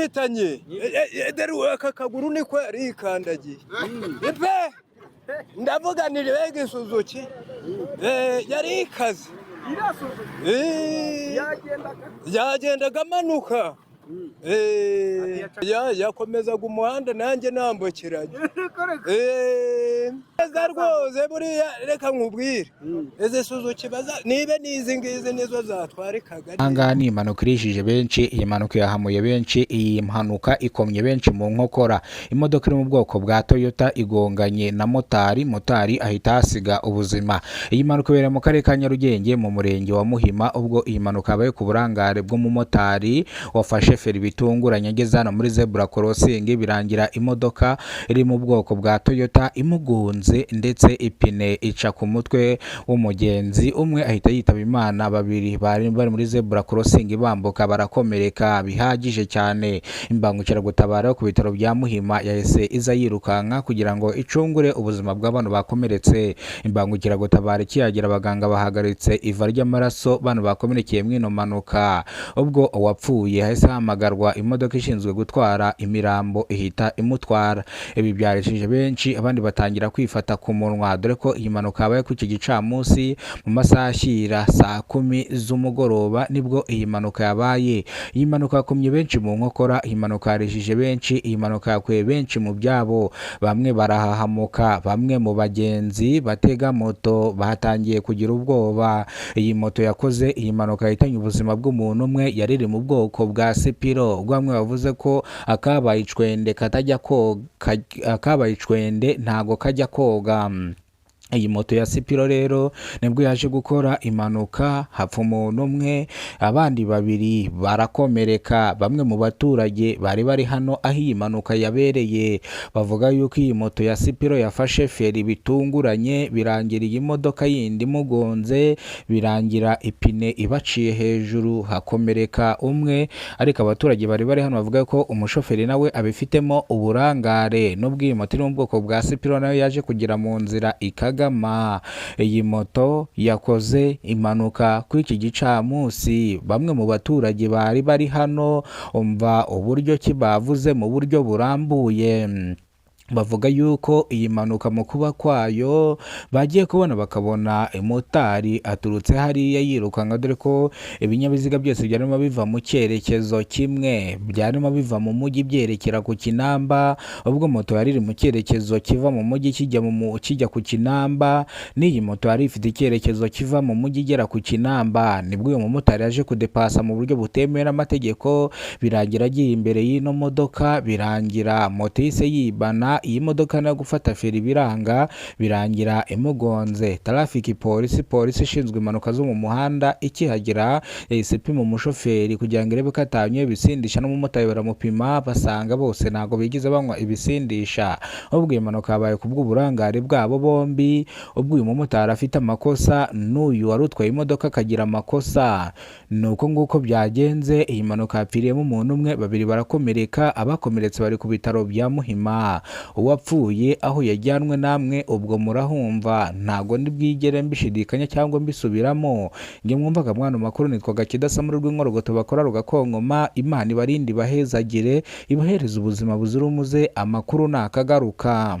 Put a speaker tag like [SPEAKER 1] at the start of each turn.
[SPEAKER 1] barakubitanye dore aka kaguru niko yarikandagiye ndavuga ni rege Suzuki yari ikaze yagendaga amanuka yakomezaga umuhanda nanjye nambukiranye rwose buriya reka nkubwire izi Suzuki nibe n'izi ngizi nizo zatwarikaga.
[SPEAKER 2] Ahangaha ni impanuka irishije benshi, iyi mpanuka yahamuye benshi, iyi mpanuka ikomye benshi mu nkokora. Imodoka iri mu bwoko bwa Toyota igonganye na motari ahita hasiga ubuzima. Iyi mpanuka ibereye mu karere ka Nyarugenge mu murenge wa Muhima, ubwo iyi mpanuka yabaye ku burangare bw'umumotari wafashe feri bitunguranye ageze hano muri zebra crossing, birangira imodoka iri mu bwoko bwa Toyota imugunze ndetse ipine ica ku mutwe w'umugenzi umwe ahita yitaba Imana, babiri bari muri zebra crossing bambuka barakomereka bihagije cyane. Imbangukiragutabara ku bitaro bya Muhima yahise iza yirukanka kugira ngo icungure ubuzima bw'abantu bakomeretse. Imbangukiragutabara ikihagera abaganga bahagaritse iva ry'amaraso bano bakomerekeye mw'ino mpanuka, ubwo uwapfuye hahise hamagarwa imodoka ishinzwe gutwara imirambo ihita imutwara. Ibi byarishije benshi, abandi batangira kwifata ku munwa, dore ko iyi mpanuka yabaye ku iki gicamunsi mu masaha ashyira saa 10 z'umugoroba nibwo iyi mpanuka yabaye. Iyi mpanuka yakomye benshi mu nkokora, iyi mpanuka yarishije benshi, iyi mpanuka yakuye benshi mu byabo, bamwe barahahamuka, bamwe mu bagenzi batega moto batangiye kugira ubwoba. Iyi moto yakoze iyi mpanuka yahitanye ubuzima bw'umuntu umwe, yariri mu bwoko bwa Sipiro, bamwe bavuze ko akabaye icwende katajya koga, akabaye icwende ntago kajya koga. Iyi moto ya Sipiro rero nibwo yaje gukora impanuka, hapfa umuntu umwe, abandi babiri barakomereka. Bamwe mu baturage bari hano aho iyi mpanuka yabereye bavuga yuko iyi moto ya Sipiro yafashe feri bitunguranye, birangira iyi modoka yindi mugonze, birangira ipine ibaciye hejuru hakomereka umwe. Ariko abaturage bari hano bavuga ko umushoferi nawe abifitemo uburangare, nubwo iyi moto iri mu bwoko bwa Sipiro nayo yaje kugira mu nzira ikagama. Iyi moto yakoze impanuka kuri iki gicamunsi. Bamwe mu baturage bari hano umva uburyo ki bavuze mu buryo burambuye, bavuga yuko iyi mpanuka mu kuba kwayo bagiye kubona bakabona motari aturutse hariya yirukanka, dore ko ibinyabiziga byose byarimo biva mu cyerekezo kimwe, byarimo biva mu mujyi byerekera ku Kinamba, ubwo moto yari iri mu cyerekezo kiva mu mujyi kijya ku Kinamba, n'iyi moto yari ifite icyerekezo kiva mu mujyi igera ku Kinamba. Nibwo uyu mumotari yaje kudepasa mu buryo butemewe n'amategeko, birangira agiye imbere y'ino modoka, birangira moto yise yibana. Iyi modoka no gufata feri biranga, birangira imugonze. Traffic polisi ishinzwe impanuka zo mu muhanda ikihagera yahise ipima umushoferi kugira ngo irebe ko atanywe ibisindisha, n'umumotari baramupima basanga bose ntago bigize banywa ibisindisha. Ubwo iyi mpanuka yabaye kubw'uburangare bwabo bombi, ubwo uyu mumotari afite amakosa n'uyu wari utwaye imodoka akagira amakosa. Nuko nguko byagenze, iyi mpanuka yapfiriyemo umuntu umwe, babiri barakomereka, abakomeretse bari ku bitaro bya Muhima. Uwapfuye aho yajyanwe namwe ubwo murahumva, ntago ndibwigere mbishidikanya cyangwa mbisubiramo. Nge mwumvaga mwana makuru nitwaga Kidasamura rw'inkorogoto bakora rugakonkoma. Imana ibarinde ibahezagire, ibahereza ubuzima buzira umuze. Amakuru nakagaruka.